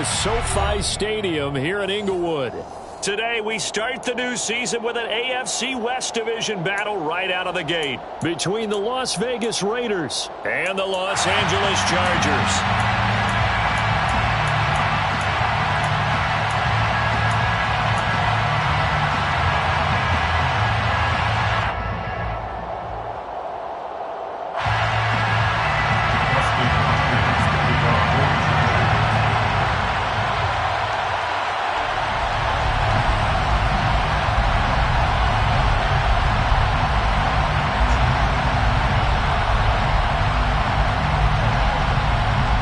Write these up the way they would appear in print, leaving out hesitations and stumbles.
to SoFi Stadium here in Inglewood. Today, we start the new season with an AFC West Division battle right out of the gate between the Las Vegas Raiders and the Los Angeles Chargers.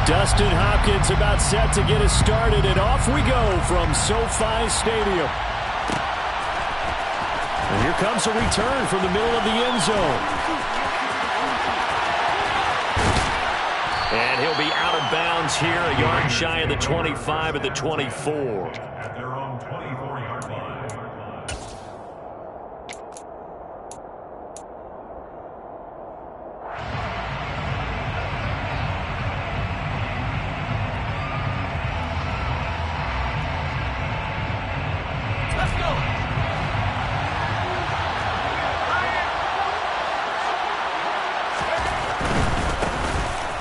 Dustin Hopkins about set to get us started, and off we go from SoFi Stadium. And here comes a return from the middle of the end zone. And he'll be out of bounds here, a yard shy of the 25 at the 24. At their own 24-yard line.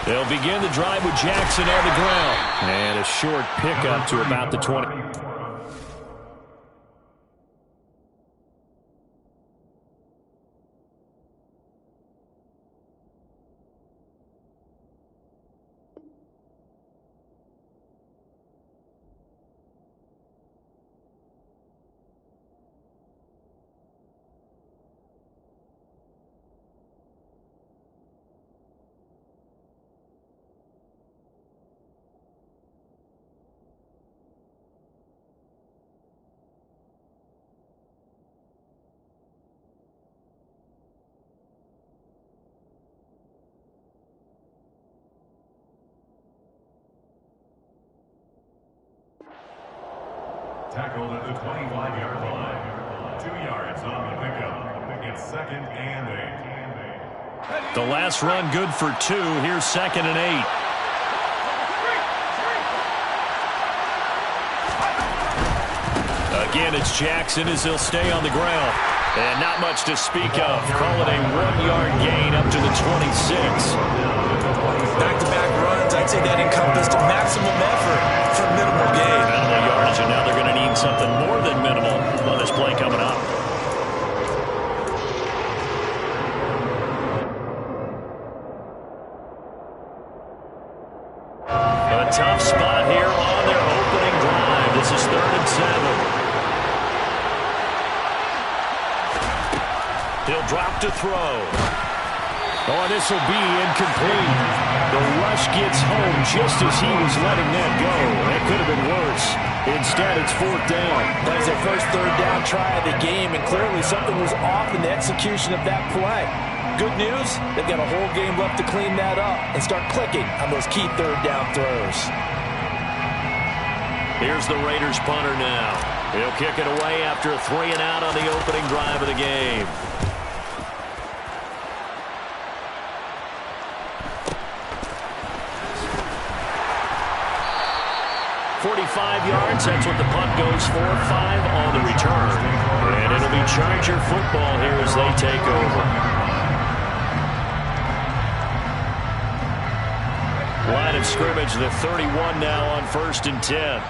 They'll begin the drive with Jackson on the ground. And a short pickup to about the 20. Tackled at the 25-yard line. 2 yards on the pickup. It's 2nd and 8. The last run good for 2. Here's 2nd and 8. Again, it's Jackson as he'll stay on the ground. And not much to speak of. Call it a 1-yard gain up to the 26. Back-to-back runs, I'd say that encompassed maximum effort for minimal gain. Minimal yardage, and now they're going to need something more than minimal on this play coming up. A tough spot here on their opening drive. This is 3rd and 7. He'll drop to throw. Oh, this will be incomplete. The rush gets home just as he was letting that go. That could have been worse. Instead, it's 4th down. That was their first 3rd down try of the game, and clearly something was off in the execution of that play. Good news, they've got a whole game left to clean that up and start clicking on those key 3rd down throws. Here's the Raiders punter now. He'll kick it away after a 3-and-out on the opening drive of the game. 45 yards, that's what the punt goes for. 5 on the return. And it'll be Charger football here as they take over. Line of scrimmage, the 31 now on 1st and 10.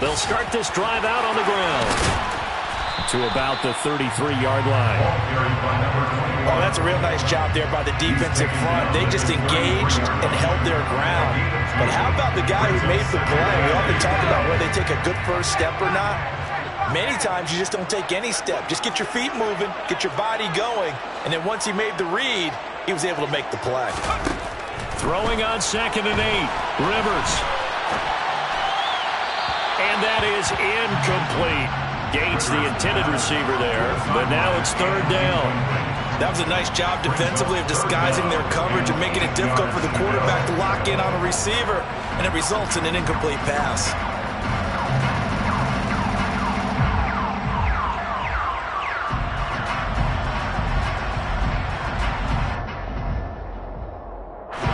They'll start this drive out on the ground to about the 33-yard line. Oh, that's a real nice job there by the defensive front. They just engaged and held their ground. But how about the guy who made the play? We often talk about whether they take a good first step or not. Many times you just don't take any step. Just get your feet moving, get your body going, and then once he made the read, he was able to make the play. Throwing on 2nd and 8. Rivers. And that is incomplete. Gates the intended receiver there, but now it's 3rd down. That was a nice job defensively of disguising their coverage and making it difficult for the quarterback to lock in on a receiver, and it results in an incomplete pass.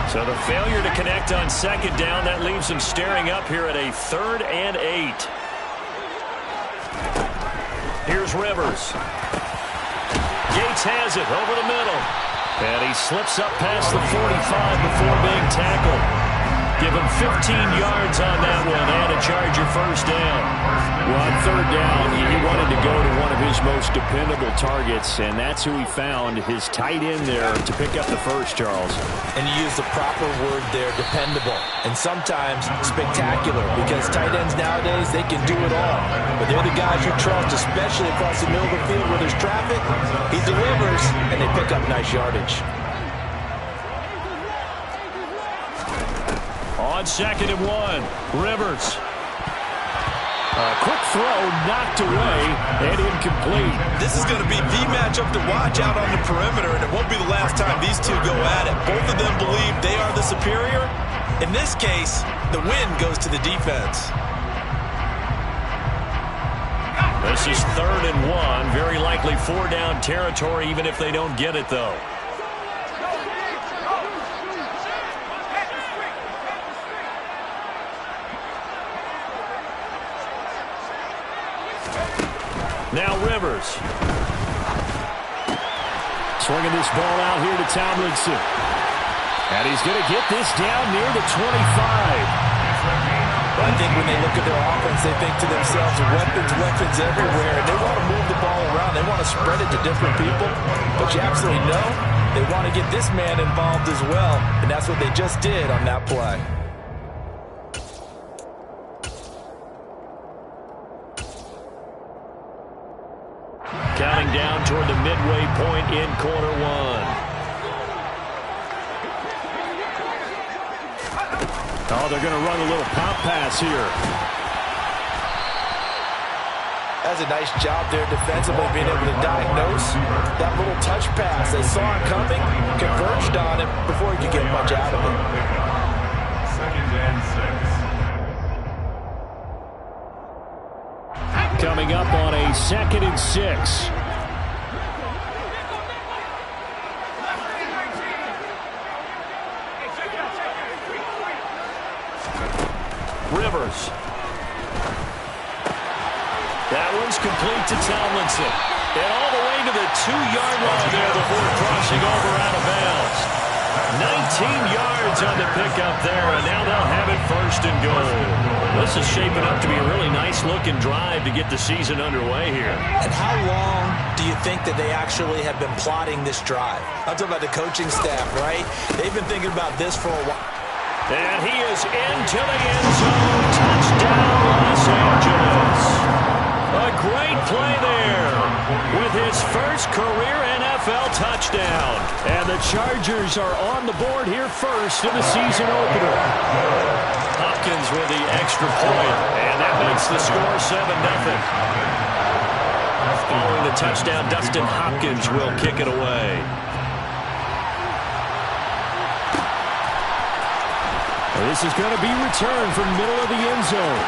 So the failure to connect on second down, that leaves them staring up here at a 3rd and 8. Here's Rivers. Gates has it over the middle. And he slips up past the 45 before being tackled. Give him 15 yards on that one and a Charger first down. Well, on 3rd down, he wanted to go to one of his most dependable targets, and that's who he found, his tight end there to pick up the first, Charles. And you use the proper word there, dependable, and sometimes spectacular, because tight ends nowadays, they can do it all. But they're the guys you trust, especially across the middle of the field where there's traffic. He delivers, and they pick up nice yardage. On 2nd and 1, Rivers. A quick throw knocked away and incomplete. This is going to be the matchup to watch out on the perimeter, and it won't be the last time these two go at it. Both of them believe they are the superior. In this case, the win goes to the defense. This is 3rd and 1. Very likely 4-down territory, even if they don't get it, though. Now Rivers. Swinging this ball out here to Tomlinson. And he's going to get this down near the 25. I think when they look at their offense, they think to themselves, weapons everywhere, and they want to move the ball around. They want to spread it to different people. But you absolutely know they want to get this man involved as well, and that's what they just did on that play. Counting down toward the midway point in quarter 1. Oh, they're going to run a little pop pass here. That's a nice job there defensively, being able to diagnose that little touch pass. They saw it coming, converged on it before he could get much out of it. 2nd and 6. Coming up on a 2nd and 6. Rivers. That one's complete to Tomlinson. And all the way to the 2-yard line there before crossing over out of bounds. 19 yards on the pickup there, and now they'll have it 1st and goal. This is shaping up to be a really nice-looking drive to get the season underway here. And how long do you think that they actually have been plotting this drive? I'm talking about the coaching staff, right? They've been thinking about this for a while. And he is into the end zone. Touchdown, Los Angeles. A great play there with his first career NFL touchdown. And the Chargers are on the board here first in the season opener. Hopkins with the extra point, and that makes the score 7-0. Following the touchdown, Dustin Hopkins will kick it away. This is going to be returned from middle of the end zone.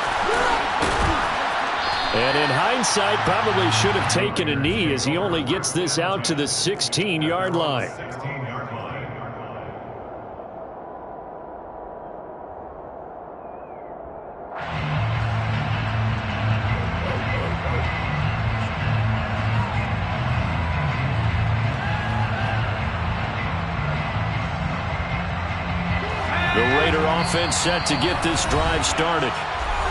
And in hindsight, probably should have taken a knee as he only gets this out to the 16-yard line. 16-yard line. The Raider offense set to get this drive started.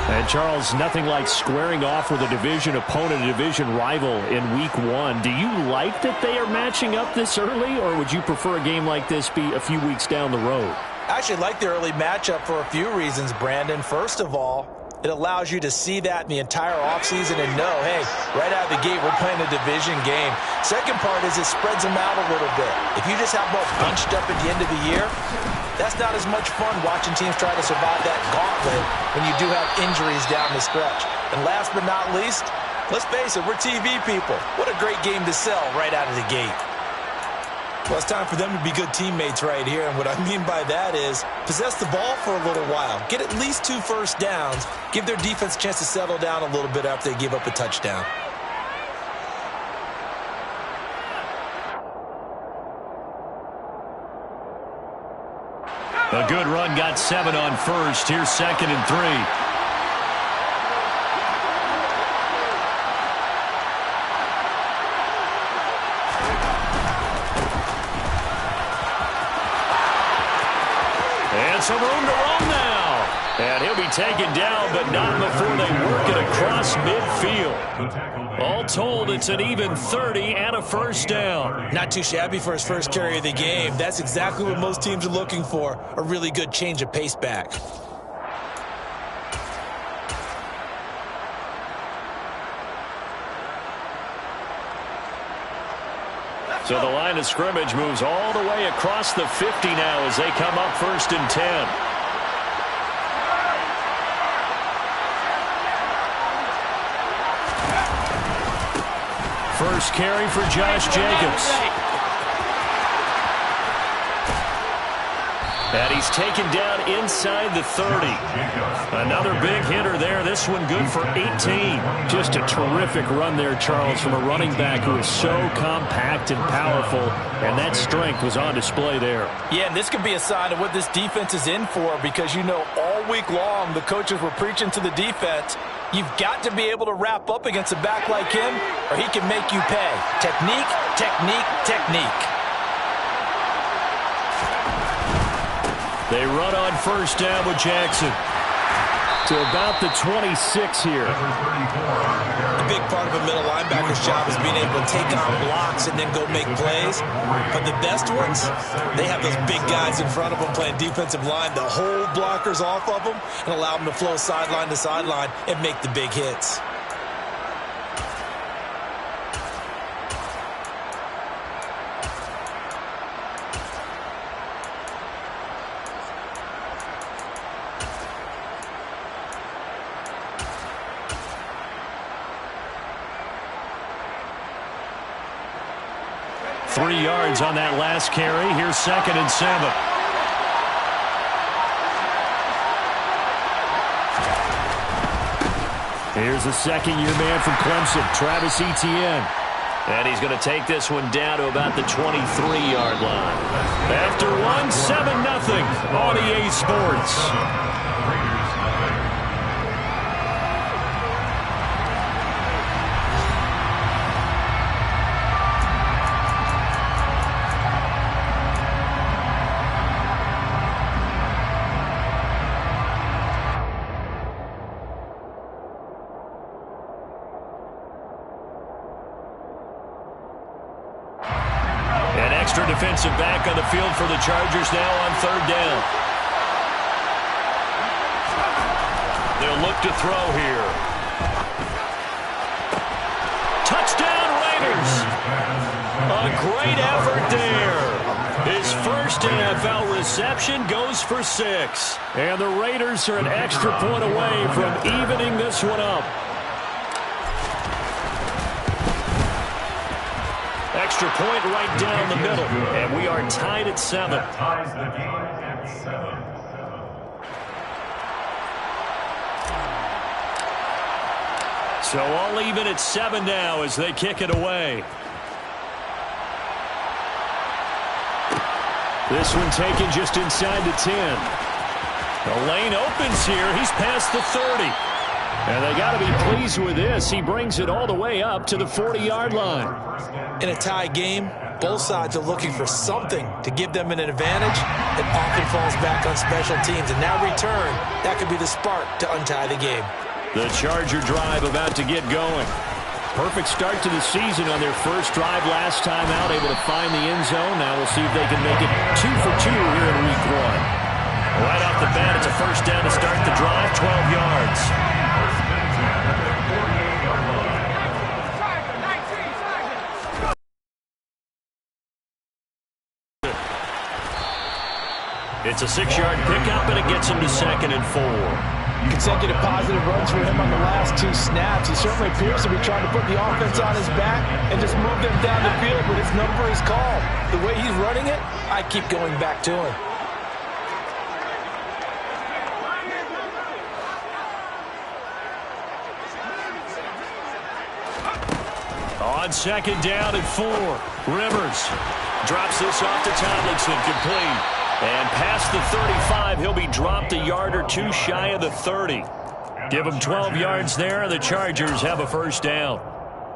And, Charles, nothing like squaring off with a division opponent, a division rival in Week 1. Do you like that they are matching up this early, or would you prefer a game like this be a few weeks down the road? I actually like the early matchup for a few reasons, Brandon. First of all, it allows you to see that in the entire offseason and know, hey, right out of the gate, we're playing a division game. Second part is it spreads them out a little bit. If you just have them all bunched up at the end of the year, that's not as much fun watching teams try to survive that gauntlet when you do have injuries down the stretch. And last but not least, let's face it, we're TV people. What a great game to sell right out of the gate. Well, it's time for them to be good teammates right here. And what I mean by that is possess the ball for a little while. Get at least 2 first downs. Give their defense a chance to settle down a little bit after they give up a touchdown. A good run got 7 on first. Here's 2nd and 3. And some room to roam now. And he'll be taken down, but not before they work it across midfield. All told, it's an even 30 and a first down. Not too shabby for his first carry of the game. That's exactly what most teams are looking for, a really good change of pace back. So the line of scrimmage moves all the way across the 50 now as they come up 1st and 10. First carry for Josh Jacobs. And he's taken down inside the 30. Another big hitter there. This one good for 18. Just a terrific run there, Charles, from a running back who is so compact and powerful, and that strength was on display there. Yeah, and this could be a sign of what this defense is in for, because, you know, all week long the coaches were preaching to the defense, you've got to be able to wrap up against a back like him, or he can make you pay. Technique, technique, technique. They run on first down with Jackson to about the 26 here. A big part of a middle linebacker's job is being able to take on blocks and then go make plays. But the best ones, they have those big guys in front of them playing defensive line to hold blockers off of them and allow them to flow sideline to sideline and make the big hits. Three yards on that last carry. Here's 2nd and 7. Here's a second-year man from Clemson, Travis Etienne. And he's going to take this one down to about the 23-yard line. After one, 7-0 on EA Sports. Extra defensive back on the field for the Chargers now on 3rd down. They'll look to throw here. Touchdown Raiders! A great effort there. His first NFL reception goes for 6. And the Raiders are an extra point away from evening this one up. Extra point right down the middle, and we are tied at 7. Ties the game at 7. So all even at 7 now as they kick it away. This one taken just inside the 10. The lane opens here. He's past the 30. And they got to be pleased with this. He brings it all the way up to the 40-yard line. In a tie game, both sides are looking for something to give them an advantage. It often falls back on special teams. And now return, that could be the spark to untie the game. The Charger drive about to get going. Perfect start to the season on their first drive last time out, able to find the end zone. Now we'll see if they can make it 2 for 2 here in week 1. Right off the bat, it's a first down to start the drive, 12 yards. It's a 6-yard pickup, and it gets him to 2nd and 4. Consecutive positive runs for him on the last 2 snaps. He certainly appears to be trying to put the offense on his back and just move them down the field, but his number is called. The way he's running it, I keep going back to him. On 2nd down and 4, Rivers drops this off to Tomlinson, complete. And past the 35, he'll be dropped a yard or two shy of the 30. Give him 12 yards there, and the Chargers have a first down.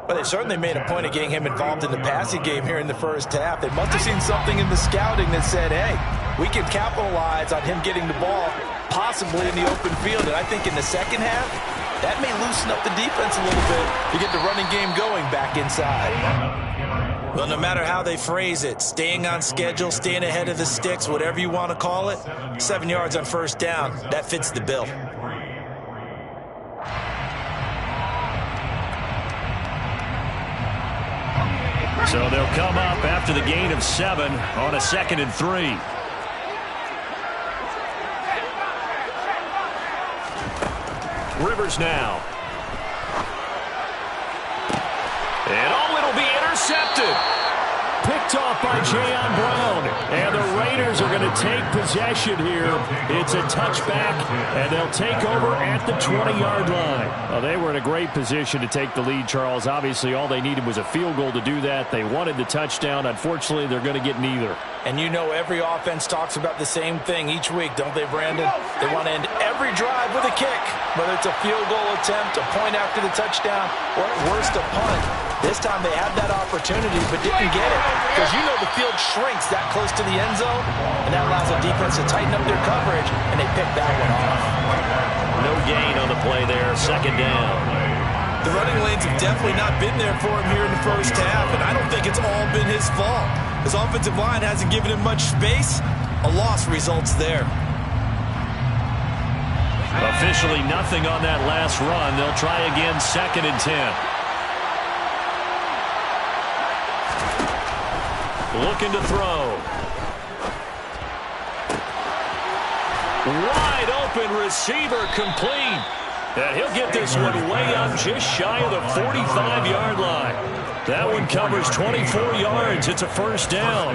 Well, they certainly made a point of getting him involved in the passing game here in the first half. They must have seen something in the scouting that said, hey, we can capitalize on him getting the ball possibly in the open field. And I think in the second half, that may loosen up the defense a little bit to get the running game going back inside. Well, no matter how they phrase it, staying on schedule, staying ahead of the sticks, whatever you want to call it, 7 yards on first down, that fits the bill. So they'll come up after the gain of 7 on a 2nd and 3. Rivers now. And it'll be intercepted. Picked off by Jayon Brown. And the Raiders are going to take possession here. It's a touchback, and they'll take over at the 20-yard line. Well, they were in a great position to take the lead, Charles. Obviously, all they needed was a field goal to do that. They wanted the touchdown. Unfortunately, they're going to get neither. And you know every offense talks about the same thing each week, don't they, Brandon? They want to end every drive with a kick, whether it's a field goal attempt, a point after the touchdown, or at worst a punt. This time they had that opportunity but didn't get it because you know the field shrinks that close to the end zone, and that allows the defense to tighten up their coverage, and they picked that one off. No gain on the play there, 2nd down. The running lanes have definitely not been there for him here in the first half, and I don't think it's all been his fault. His offensive line hasn't given him much space. A loss results there. Officially nothing on that last run. They'll try again, 2nd and 10. Looking to throw. Wide open receiver complete. And he'll get this one way up just shy of the 45-yard line. That one covers 24 yards. It's a first down.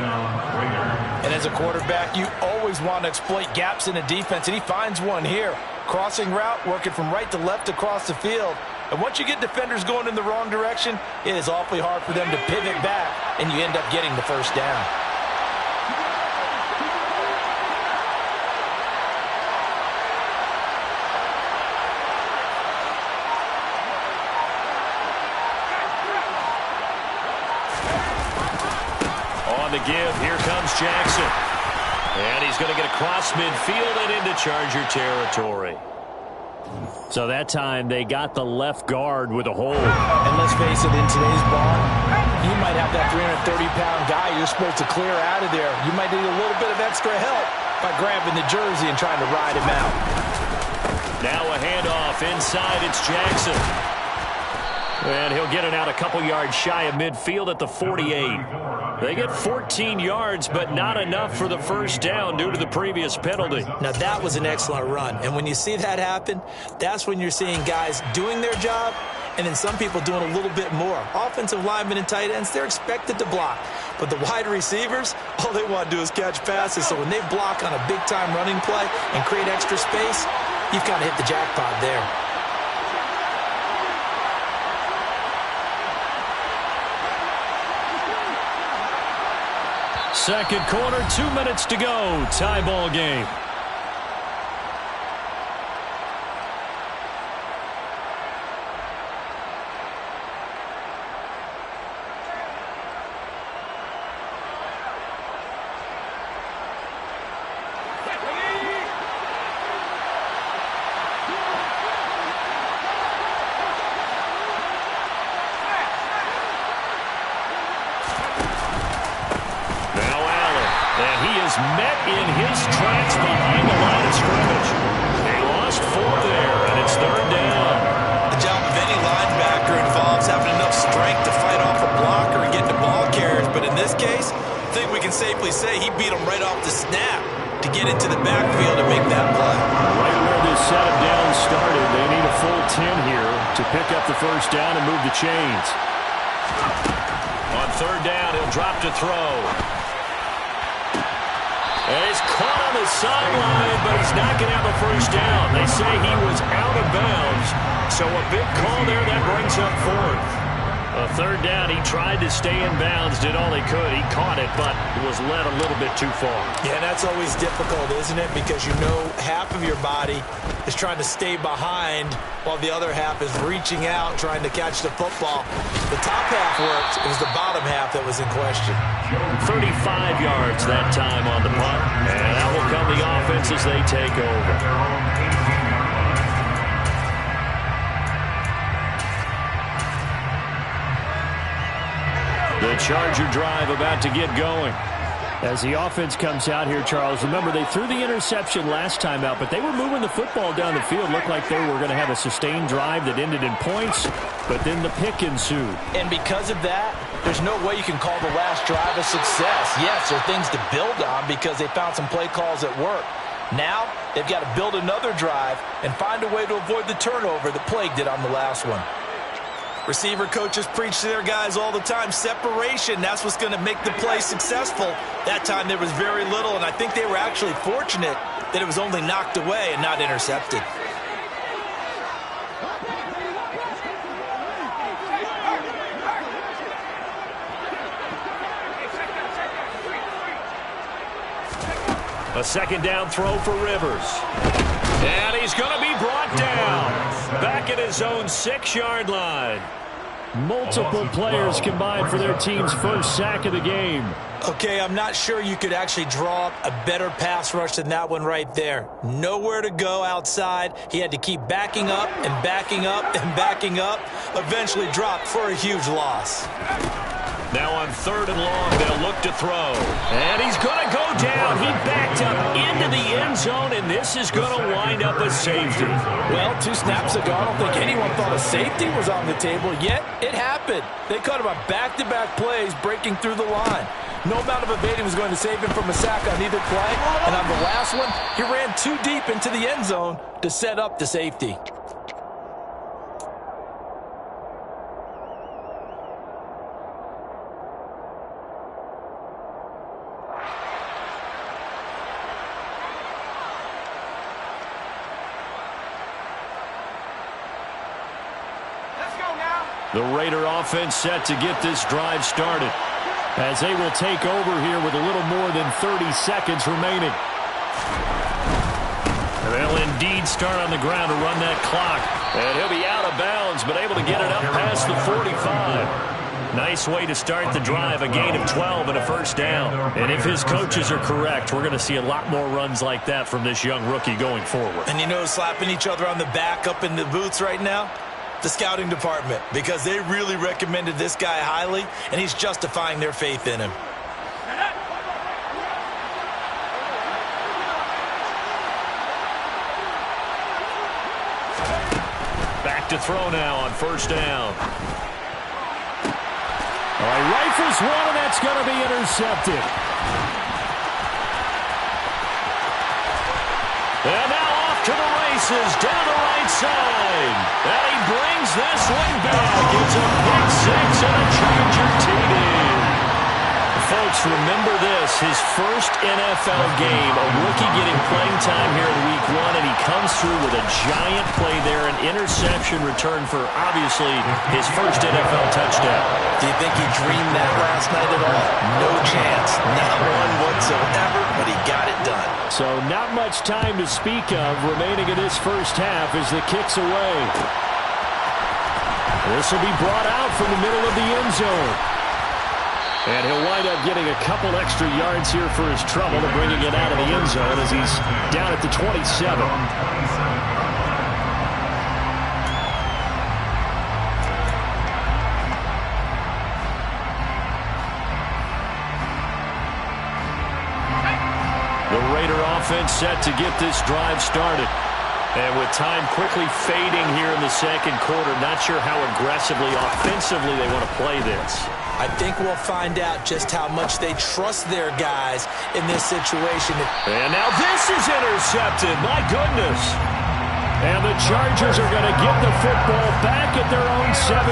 And as a quarterback, you always want to exploit gaps in a defense, and he finds one here. Crossing route, working from right to left across the field. And once you get defenders going in the wrong direction, it is awfully hard for them to pivot back, and you end up getting the first down. On the give, here comes Jackson. And he's going to get across midfield and into Charger territory. So that time they got the left guard with a hold. And let's face it, in today's ball, you might have that 330-pound guy you're supposed to clear out of there. You might need a little bit of extra help by grabbing the jersey and trying to ride him out. Now a handoff inside. It's Jackson. And he'll get it out a couple yards shy of midfield at the 48. They get 14 yards, but not enough for the first down due to the previous penalty. Now, that was an excellent run. And when you see that happen, that's when you're seeing guys doing their job and then some people doing a little bit more. Offensive linemen and tight ends, they're expected to block. But the wide receivers, all they want to do is catch passes. So when they block on a big-time running play and create extra space, you've kind of hit the jackpot there. Second quarter, 2 minutes to go. Tie ball game. Met in his tracks behind the line of scrimmage. They lost 4 there, and it's 3rd down. The job of any linebacker involves having enough strength to fight off a blocker and get the ball carriers. But in this case, I think we can safely say he beat him right off the snap to get into the backfield and make that play. Right where this set of downs started, they need a full 10 here to pick up the first down and move the chains. On 3rd down, he'll drop to throw. And he's caught on the sideline, but he's not going to have a first down. They say he was out of bounds. So a big call there that brings up 4th. A third down, he tried to stay in bounds, did all he could. He caught it, but was led a little bit too far. Yeah, that's always difficult, isn't it? Because you know half of your body is trying to stay behind while the other half is reaching out, trying to catch the football. The top half worked. It was the bottom half that was in question. 35 yards that time on the punt. And out will come the offense as they take over. The Charger drive about to get going. As the offense comes out here, Charles, remember they threw the interception last time out, but they were moving the football down the field. Looked like they were going to have a sustained drive that ended in points, but then the pick ensued. And because of that, there's no way you can call the last drive a success. Yes, there are things to build on because they found some play calls that work. Now, they've got to build another drive and find a way to avoid the turnover that plagued it on the last one. Receiver coaches preach to their guys all the time. Separation, that's what's going to make the play successful. That time there was very little, and I think they were actually fortunate that it was only knocked away and not intercepted. A second down throw for Rivers. And he's going to be brought down. Back at his own 6-yard line. Multiple players combined for their team's first sack of the game. Okay, I'm not sure you could actually draw up a better pass rush than that one right there. Nowhere to go outside. He had to keep backing up and backing up and backing up. Eventually dropped for a huge loss. Now on 3rd and long, they'll look to throw. And he's going to go down. He backed up into the end zone, and this is going to wind up a safety. Well, 2 snaps ago, I don't think anyone thought a safety was on the table, yet it happened. They cut him on back-to-back plays, breaking through the line. No amount of evading was going to save him from a sack on either play, and on the last one, he ran too deep into the end zone to set up the safety. The Raider offense set to get this drive started as they will take over here with a little more than 30 seconds remaining. They'll indeed start on the ground to run that clock. And he'll be out of bounds, but able to get it up past the 45. Nice way to start the drive, a gain of 12 and a first down. And if his coaches are correct, we're going to see a lot more runs like that from this young rookie going forward. And you know, slapping each other on the back up in the booths right now? The scouting department, because they really recommended this guy highly, and he's justifying their faith in him. Back to throw now on 1st down. All right, rifles one, and that's going to be intercepted. And now off to the races, down the right side. And he brings this one back. It's a pick 6 and a Charger TD. Folks, remember this, his first NFL game, a rookie getting playing time here in Week 1, and he comes through with a giant play there, an interception return for, obviously, his first NFL touchdown. Do you think he dreamed that last night at all? No chance. Not one whatsoever, but he got it done. So not much time to speak of remaining in this first half as the kick's away. This will be brought out from the middle of the end zone. And he'll wind up getting a couple extra yards here for his trouble and bringing it out of the end zone as he's down at the 27. The Raider offense set to get this drive started. And with time quickly fading here in the second quarter, not sure how aggressively, offensively they want to play this. I think we'll find out just how much they trust their guys in this situation. And now this is intercepted. My goodness. And the Chargers are going to get the football back at their own 17.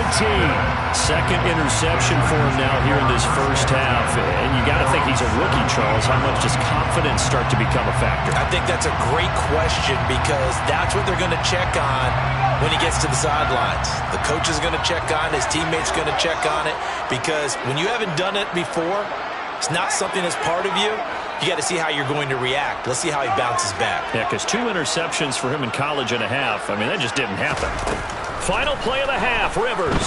Second interception for him now here in this first half. And you got to think he's a rookie, Charles. How much does confidence start to become a factor? I think that's a great question because that's what they're going to check on when he gets to the sidelines. The coach is going to check on it. His teammates are going to check on it because when you haven't done it before, it's not something that's part of you. You got to see how you're going to react. Let's see how he bounces back. Yeah, because 2 interceptions for him in college and a half. I mean, that just didn't happen. Final play of the half, Rivers.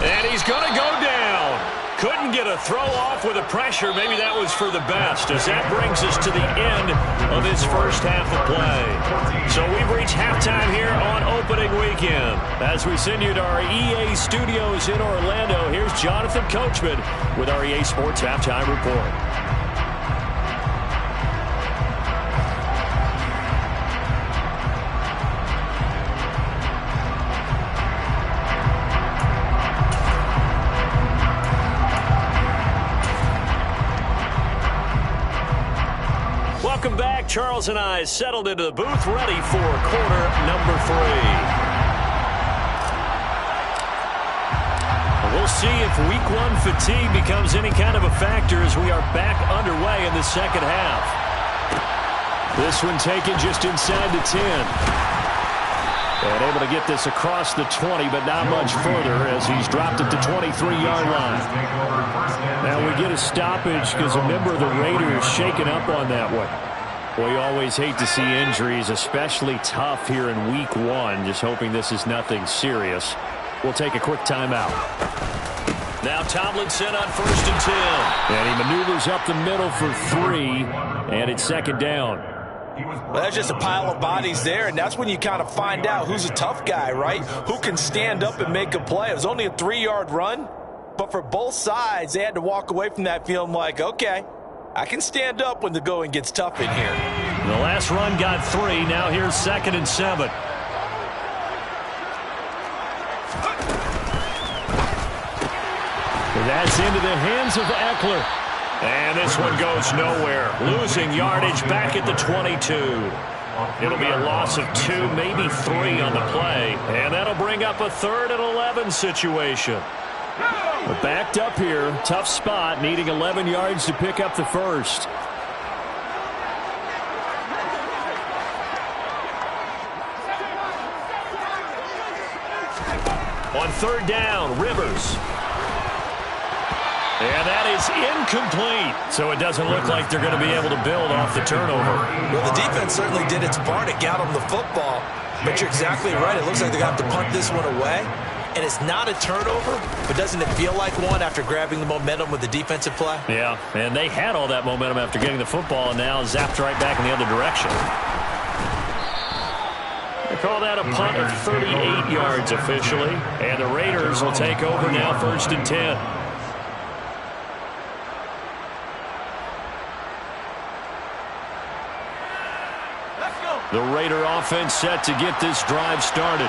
And he's going to go down. Couldn't get a throw off with the pressure. Maybe that was for the best, as that brings us to the end of this first half of play. So we've reached halftime here on opening weekend. As we send you to our EA studios in Orlando, here's Jonathan Coachman with our EA Sports Halftime Report. Welcome back. Charles and I settled into the booth, ready for quarter number 3. We'll see if week 1 fatigue becomes any kind of a factor as we are back underway in the second half. This one taken just inside the 10. And able to get this across the 20, but not much further as he's dropped at the 23-yard line. Now we get a stoppage because a member of the Raiders shaken up on that one. Well, you always hate to see injuries, especially tough here in week 1. Just hoping this is nothing serious. We'll take a quick timeout. Now Tomlinson on 1st and 10. And he maneuvers up the middle for 3, and it's second down. Well, that's just a pile of bodies there, and that's when you kind of find out who's a tough guy, right? Who can stand up and make a play. It was only a 3-yard run, but for both sides, they had to walk away from that feeling like, okay, I can stand up when the going gets tough in here. The last run got 3. Now here's 2nd and 7. That's into the hands of Eckler. And this one goes nowhere. Losing yardage back at the 22. It'll be a loss of 2, maybe 3 on the play. And that'll bring up a 3rd and 11 situation. But backed up here, tough spot, needing 11 yards to pick up the first. On 3rd down, Rivers. And that is incomplete. So it doesn't look like they're going to be able to build off the turnover. Well, the defense certainly did its part. It got them the football. But you're exactly right. It looks like they're going to have to punt this one away. And it's not a turnover, but doesn't it feel like one after grabbing the momentum with the defensive play? Yeah, and they had all that momentum after getting the football and now zapped right back in the other direction. They call that a punt of 38 yards officially. And the Raiders will take over now 1st and 10. The Raider offense set to get this drive started.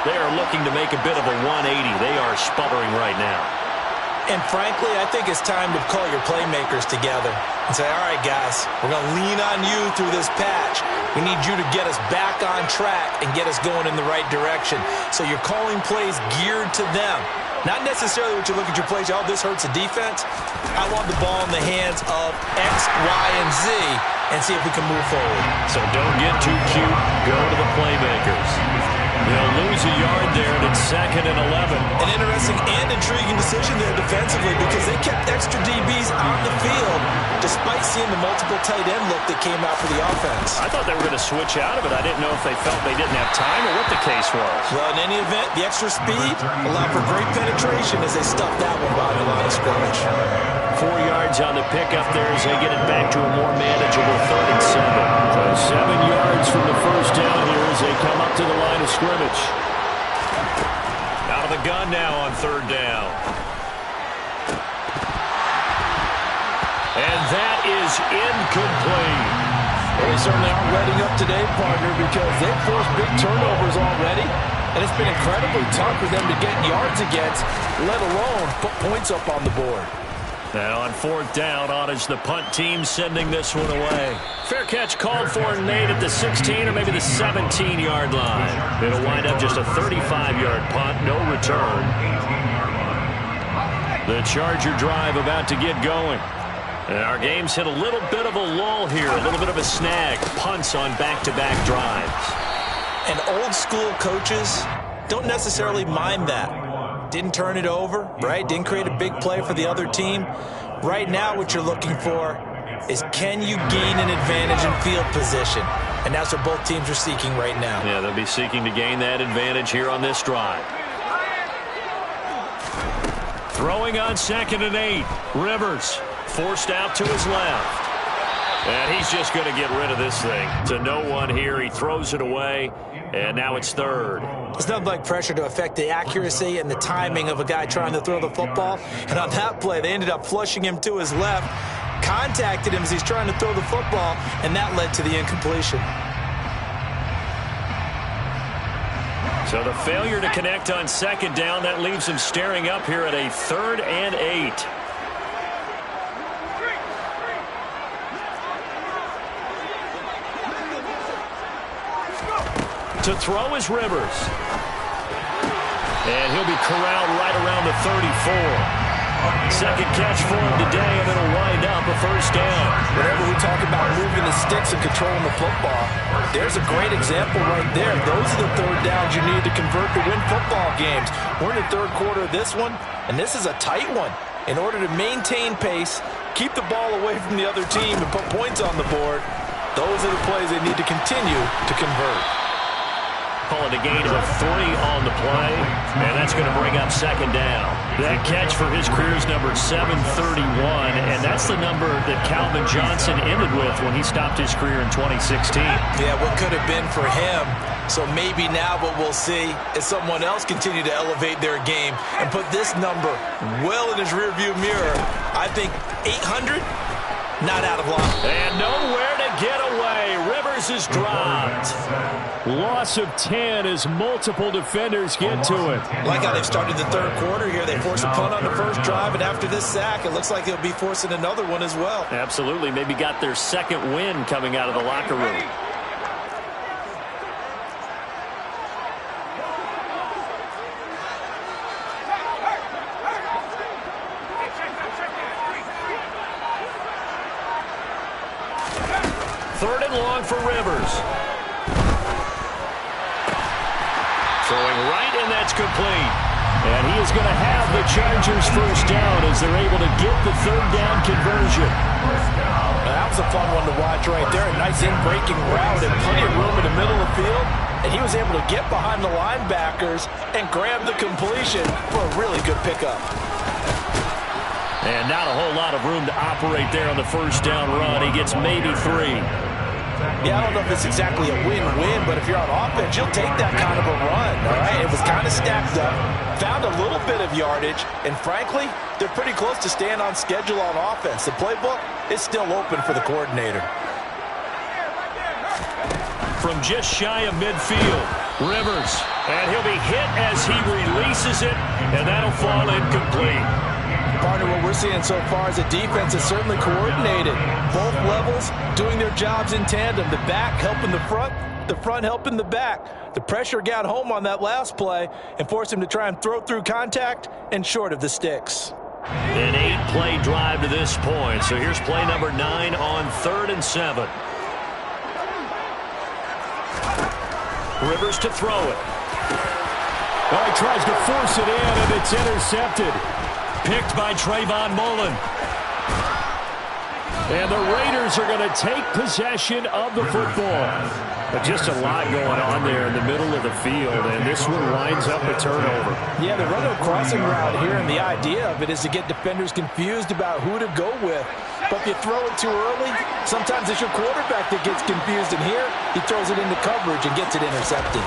They are looking to make a bit of a 180. They are sputtering right now. And frankly, I think it's time to call your playmakers together and say, all right, guys, we're going to lean on you through this patch. We need you to get us back on track and get us going in the right direction. So you're calling plays geared to them. Not necessarily what you look at your plays, oh, this hurts the defense. I want the ball in the hands of X, Y, and Z and see if we can move forward. So don't get too cute. Go to the playmakers. They'll lose a yard there, and it's 2nd and 11. An interesting and intriguing decision there defensively because they kept extra DBs on the field despite seeing the multiple tight end look that came out for the offense. I thought they were going to switch out of it. I didn't know if they felt they didn't have time or what the case was. Well, in any event, the extra speed allowed for great penetration as they stuffed that one by the line of scrimmage. 4 yards on the pickup there as they get it back to a more manageable 3rd and 7. So 7 yards from the first down here as they come up to the line of scrimmage. Out of the gun now on 3rd down. And that is incomplete. They certainly aren't letting up today, partner, because they've forced big turnovers already. And it's been incredibly tough for them to get yards against, let alone put points up on the board. And on 4th down, on is the punt team sending this one away. Fair catch called for and made at the 16 or maybe the 17-yard line. It'll wind up just a 35-yard punt, no return. The Charger drive about to get going. And our game's hit a little bit of a lull here, a little bit of a snag. Punts on back-to-back drives. And old-school coaches don't necessarily mind that. Didn't turn it over, right? Didn't create a big play for the other team. Right now what you're looking for is, can you gain an advantage in field position? And that's what both teams are seeking right now. Yeah, they'll be seeking to gain that advantage here on this drive. Throwing on 2nd and 8. Rivers forced out to his left. And he's just going to get rid of this thing. To no one here. He throws it away. And now it's 3rd. It's nothing like pressure to affect the accuracy and the timing of a guy trying to throw the football. And on that play, they ended up flushing him to his left, contacted him as he's trying to throw the football, and that led to the incompletion. So the failure to connect on 2nd down, that leaves him staring up here at a 3rd and 8. To throw is Rivers. And he'll be corralled right around the 34. Second catch for him today, and it'll wind up a 1st down. Whenever we talk about moving the sticks and controlling the football, there's a great example right there. Those are the 3rd downs you need to convert to win football games. We're in the 3rd quarter of this one, and this is a tight one. In order to maintain pace, keep the ball away from the other team, and put points on the board, those are the plays they need to continue to convert. Calling a gain of 3 on the play, and that's going to bring up 2nd down. That catch for his career is number 731, and that's the number that Calvin Johnson ended with when he stopped his career in 2016. Yeah, what could have been for him. So maybe now what we'll see is someone else continue to elevate their game and put this number well in his rearview mirror. I think 800, not out of line. And nowhere to get away. Rivers is dropped. Loss of 10 as multiple defenders get to it. Like how they've started the 3rd quarter here. They forced a punt on the 1st drive, and after this sack, it looks like they'll be forcing another one as well. Absolutely. Maybe got their 2nd win coming out of the locker room. Third and long for Rivers. Throwing right, and that's complete. And he is going to have the Chargers 1st down as they're able to get the 3rd down conversion. That was a fun one to watch right there. A nice in-breaking route and plenty of room in the middle of the field. And he was able to get behind the linebackers and grab the completion for a really good pickup. And not a whole lot of room to operate there on the 1st down run. He gets maybe 3. Yeah, I don't know if it's exactly a win-win, but if you're on offense, you'll take that kind of a run, all right? It was kind of stacked up, found a little bit of yardage, and frankly, they're pretty close to staying on schedule on offense. The playbook is still open for the coordinator. From just shy of midfield, Rivers, and he'll be hit as he releases it, and that'll fall incomplete. Partner, what we're seeing so far is the defense is certainly coordinated. Both levels doing their jobs in tandem. The back helping the front helping the back. The pressure got home on that last play and forced him to try and throw through contact and short of the sticks. An 8-play drive to this point. So here's play number 9 on 3rd and 7. Rivers to throw it. Oh, he tries to force it in, and it's intercepted. Picked by Trayvon Mullen. And the Raiders are going to take possession of the football. But just a lot going on there in the middle of the field, and this one winds up a turnover. Yeah, they're running a crossing route here, and the idea of it is to get defenders confused about who to go with. But if you throw it too early, sometimes it's your quarterback that gets confused, and here he throws it into coverage and gets it intercepted.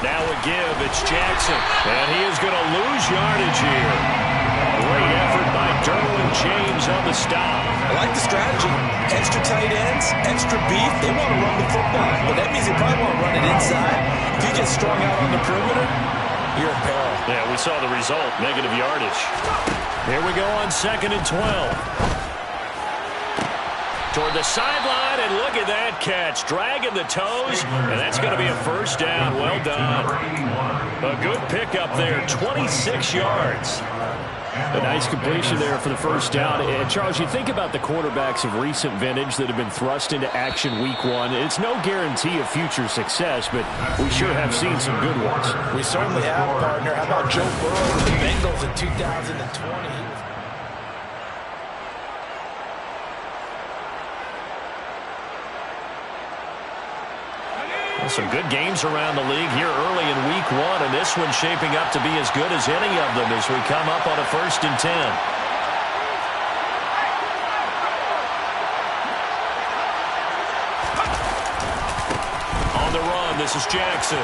Now a give, it's Jackson, and he is going to lose yardage here. Great effort by Derwin James on the stop. I like the strategy. Extra tight ends, extra beef. They want to run the football, but that means they probably want to run it inside. If you get strung out on the perimeter, you're in peril. Yeah, we saw the result, negative yardage. Here we go on 2nd and 12. Toward the sideline, and look at that catch. Dragging the toes, and that's going to be a first down. Well done. A good pickup there, 26 yards. A nice completion there for the first down. And, Charles, you think about the quarterbacks of recent vintage that have been thrust into action week one. It's no guarantee of future success, but we sure have seen some good ones. We certainly have, partner. How about Joe Burrow with the Bengals in 2020? Some good games around the league here early in week one, and this one's shaping up to be as good as any of them as we come up on a 1st and 10. On the run, this is Jackson.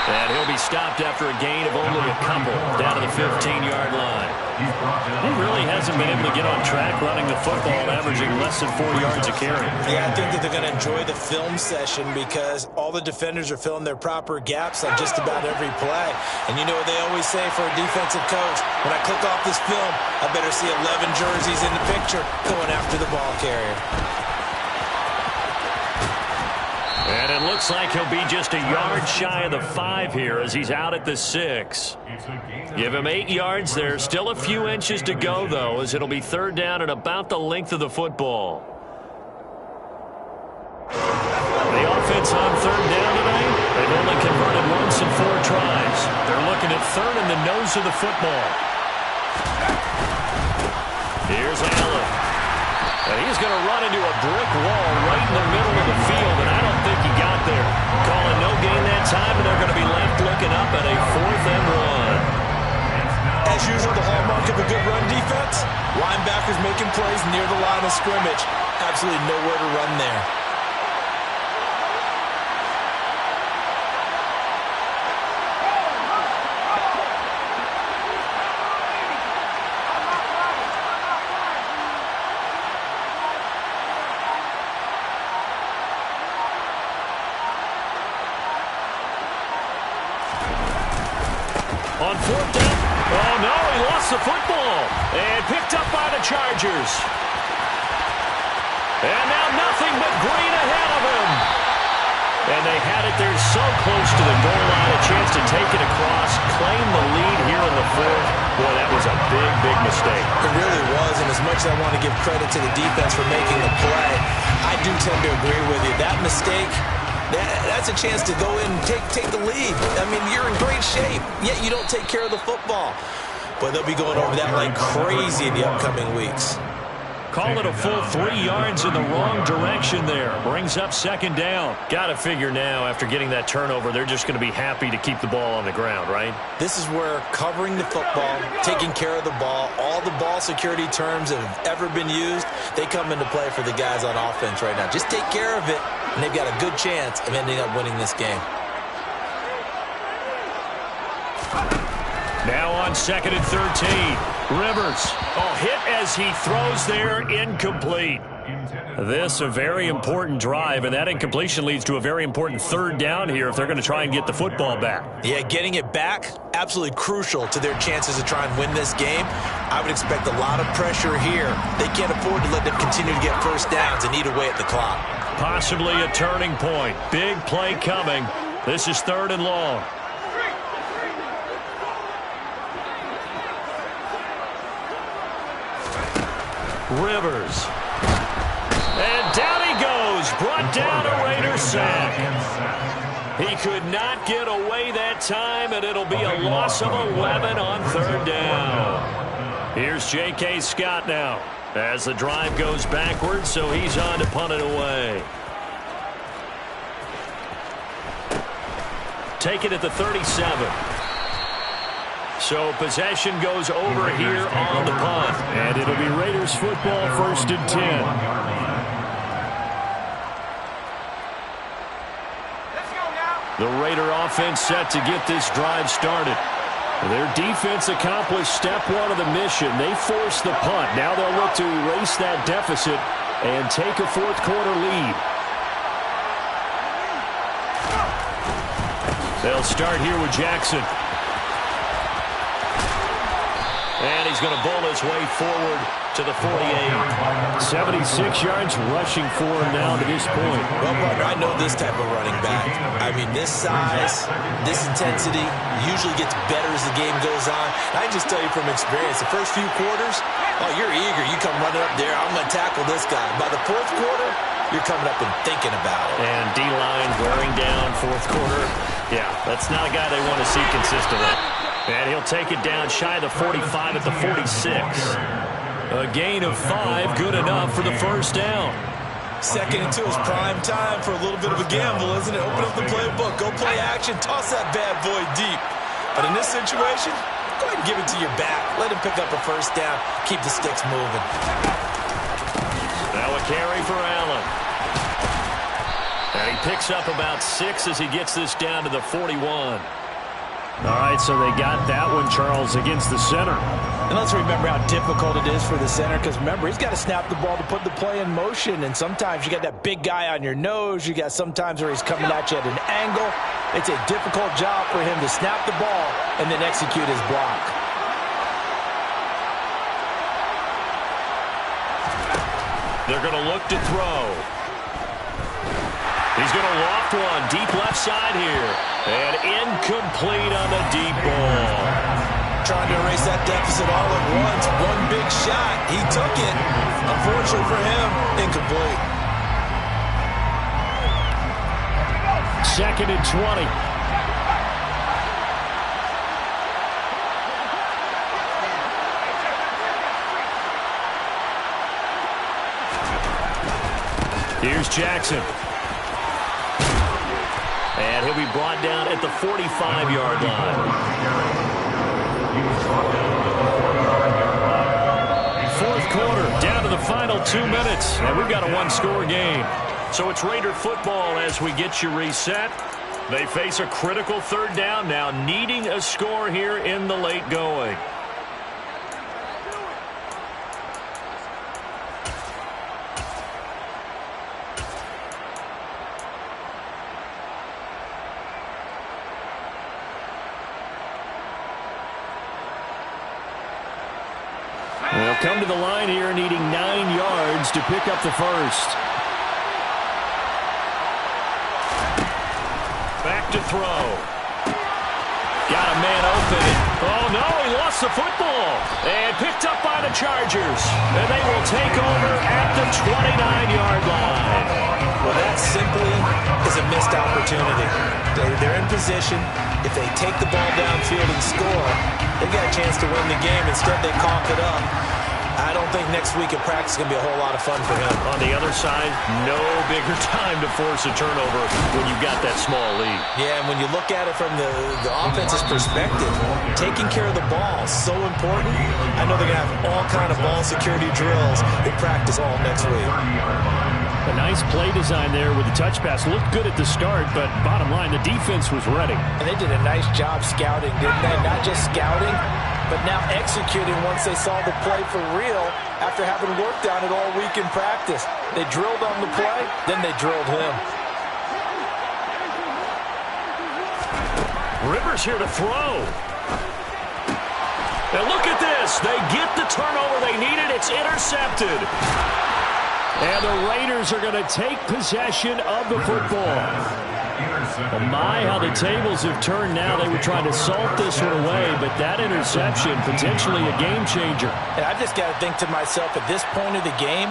And he'll be stopped after a gain of only a couple down to the 15-yard line. He really hasn't been able to get on track running the football, averaging less than 4 yards a carry. Yeah, I think that they're going to enjoy the film session because all the defenders are filling their proper gaps on just about every play. And you know what they always say for a defensive coach? When I click off this film, I better see 11 jerseys in the picture going after the ball carrier. And it looks like he'll be just a yard shy of the 5 here as he's out at the 6. Give him 8 yards there. Still a few inches to go, though, as it'll be 3rd down and about the length of the football. The offense on 3rd down today, they've only converted once in 4 tries. They're looking at 3rd in the nose of the football. Here's Allen. And he's going to run into a brick wall right in the middle of the field, and I don't think he got there. Calling no gain that time, and they're going to be left looking up at a 4th and 1. As usual, the hallmark of a good run defense, linebackers making plays near the line of scrimmage. Absolutely nowhere to run there. On 4th down. Oh, no, he lost the football. And picked up by the Chargers. And now nothing but green ahead of him. And they had it there so close to the goal line. A chance to take it across, claim the lead here in the 4th. Boy, that was a big, big mistake. It really was, and as much as I want to give credit to the defense for making the play, I do tend to agree with you. That mistake, that's a chance to go in and take the lead. I mean, you're in great shape, yet you don't take care of the football. But they'll be going over that like crazy in the upcoming weeks. Call it a full 3 yards in the wrong direction there. Brings up 2nd down. Got to figure now, after getting that turnover, they're just going to be happy to keep the ball on the ground, right? This is where covering the football, taking care of the ball, all the ball security terms that have ever been used, they come into play for the guys on offense right now. Just take care of it, and they've got a good chance of ending up winning this game. Now on 2nd and 13. Rivers. Oh, hit as he throws there, incomplete. This a very important drive, and that incompletion leads to a very important 3rd down here if they're going to try and get the football back. Yeah, getting it back, absolutely crucial to their chances to try and win this game. I would expect a lot of pressure here. They can't afford to let them continue to get 1st downs and eat away at the clock. Possibly a turning point. Big play coming. This is 3rd and long. Rivers. And down he goes. Brought down a Raider sack. He could not get away that time, and it'll be a loss of 11 on 3rd down. Here's J.K. Scott now as the drive goes backwards, so he's on to punt it away. Take it at the 37. So possession goes over here on the punt. And it'll be Raiders football, 1st and 10. The Raider offense set to get this drive started. Their defense accomplished step 1 of the mission. They forced the punt. Now they'll look to erase that deficit and take a 4th quarter lead. They'll start here with Jackson. he's going to bowl his way forward to the 48. 76 yards rushing for him now to this point. Well, partner, I know this type of running back. I mean, this size, this intensity usually gets better as the game goes on. And I can just tell you from experience, the first few quarters, oh, you're eager. You come running up there, I'm going to tackle this guy. By the fourth quarter, you're coming up and thinking about it. And D-line wearing down fourth quarter. Yeah, that's not a guy they want to see consistently. And he'll take it down shy of the 45 at the 46. A gain of 5, good enough for the first down. Second and 2 is prime time for a little bit of a gamble, isn't it? Open up the playbook, go play action, toss that bad boy deep. But in this situation, go ahead and give it to your back. Let him pick up a first down, keep the sticks moving. Now a carry for Allen. And he picks up about 6 as he gets this down to the 41. All right, so they got that one, Charles, against the center. And let's remember how difficult it is for the center, because remember, he's got to snap the ball to put the play in motion, and sometimes you got that big guy on your nose. You got sometimes where he's coming at you at an angle. It's a difficult job for him to snap the ball and then execute his block. They're going to look to throw. He's going to loft one deep left side here. And incomplete on the deep ball. Trying to erase that deficit all at once. One big shot. He took it. Unfortunately for him, incomplete. Second and 20. Here's Jackson. And he'll be brought down at the 45-yard line. Fourth quarter, down to the final 2 minutes, and we've got a one-score game. So it's Raider football as we get you reset. They face a critical third down now, needing a score here in the late going. They'll come to the line here needing 9 yards to pick up the first. Back to throw. Got a man open. Oh, no, he lost the football. And picked up by the Chargers. And they will take over at the 29-yard line. Well, that simply is a missed opportunity. They're in position. If they take the ball downfield and score, they've got a chance to win the game. Instead, they cough it up. I don't think next week in practice is going to be a whole lot of fun for him. On the other side, no bigger time to force a turnover when you've got that small lead. Yeah, and when you look at it from the offense's perspective, taking care of the ball is so important. I know they're going to have all kind of ball security drills in practice all next week. A nice play design there with the touch pass. Looked good at the start, but bottom line, the defense was ready. And they did a nice job scouting, didn't they? Not just scouting, but now executing once they saw the play for real after having worked on it all week in practice. They drilled on the play, then they drilled him. Rivers here to throw. Now look at this. They get the turnover they needed. It's intercepted. And the Raiders are going to take possession of the football. Oh my, how the tables have turned now. They were trying to salt this one away, but that interception, potentially a game changer. And I just got to think to myself, at this point of the game,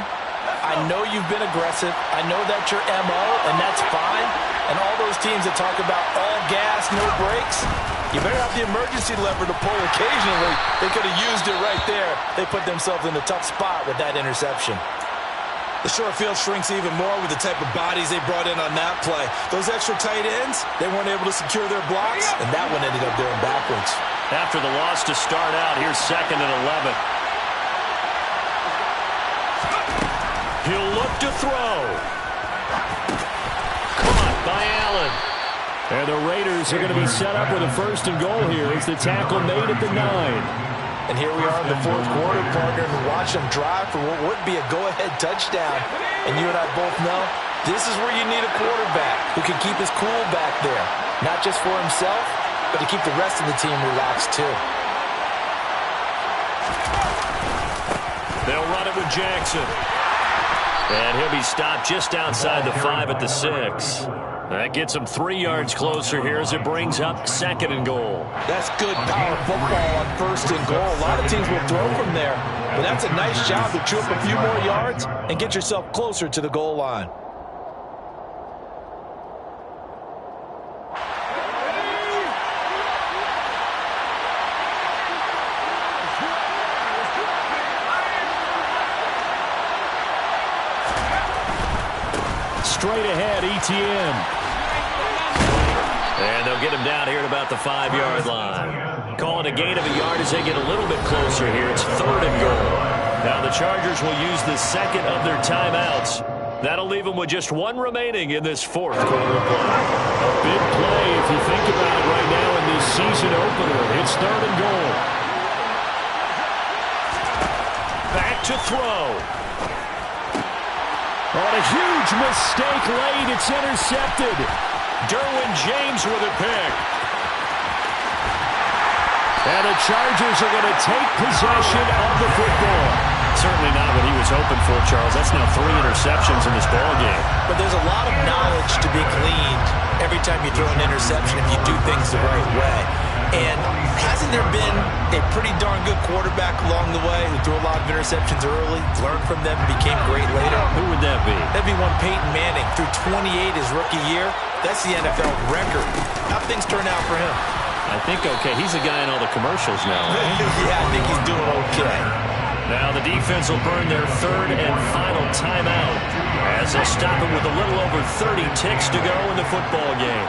I know you've been aggressive. I know that's your MO, and that's fine. And all those teams that talk about all gas, no brakes, you better have the emergency lever to pull occasionally. They could have used it right there. They put themselves in a tough spot with that interception. The short field shrinks even more with the type of bodies they brought in on that play. Those extra tight ends, they weren't able to secure their blocks, and that one ended up going backwards. After the loss to start out, here's 2nd and 11. He'll look to throw. Caught by Allen. And the Raiders are going to be set up with a 1st and goal here as the tackle made at the 9. And here we are in the fourth quarter, partner, and watch them drive for what would be a go-ahead touchdown. And you and I both know this is where you need a quarterback who can keep his cool back there. Not just for himself, but to keep the rest of the team relaxed too. They'll run it with Jackson. And he'll be stopped just outside the 5 at the 6. That gets him 3 yards closer here as it brings up 2nd and goal. That's good power football on 1st and goal. A lot of teams will throw from there, but that's a nice job to chew up a few more yards and get yourself closer to the goal line. Straight ahead, Etienne. And they'll get him down here at about the 5-yard line. Calling a gain of a yard as they get a little bit closer here. It's 3rd and goal. Now the Chargers will use the 2nd of their timeouts. That'll leave them with just 1 remaining in this 4th quarter play. A big play if you think about it right now in this season opener. It's 3rd and goal. Back to throw. On a huge mistake late, it's intercepted. Derwin James with a pick. And the Chargers are going to take possession of the football. Certainly not what he was hoping for, Charles. That's now 3 interceptions in this ballgame. But there's a lot of knowledge to be gleaned every time you throw an interception if you do things the right way. And hasn't there been a pretty darn good quarterback along the way who threw a lot of interceptions early, learned from them, and became great later? Who would that be? That'd be one Peyton Manning. Threw 28 his rookie year. That's the NFL record. How things turn out for him? I think okay. He's the guy in all the commercials now, right? Yeah, I think he's doing okay. Now the defense will burn their 3rd and final timeout as they'll stop him with a little over 30 ticks to go in the football game.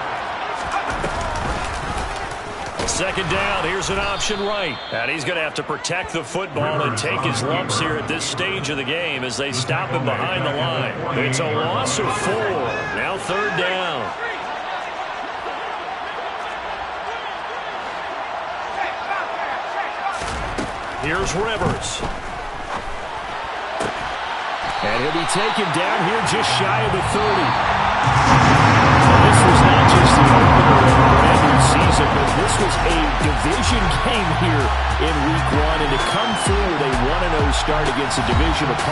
2nd down, here's an option right. And he's going to have to protect the football and take his lumps here at this stage of the game as they stop him behind the line. It's a loss of 4. Now 3rd down. Here's Rivers. And he'll be taken down here just shy of the 30. And this was not just the opener of the brand new season, but this was a division game here in Week 1. And to come through with a 1-0 start against a division opponent.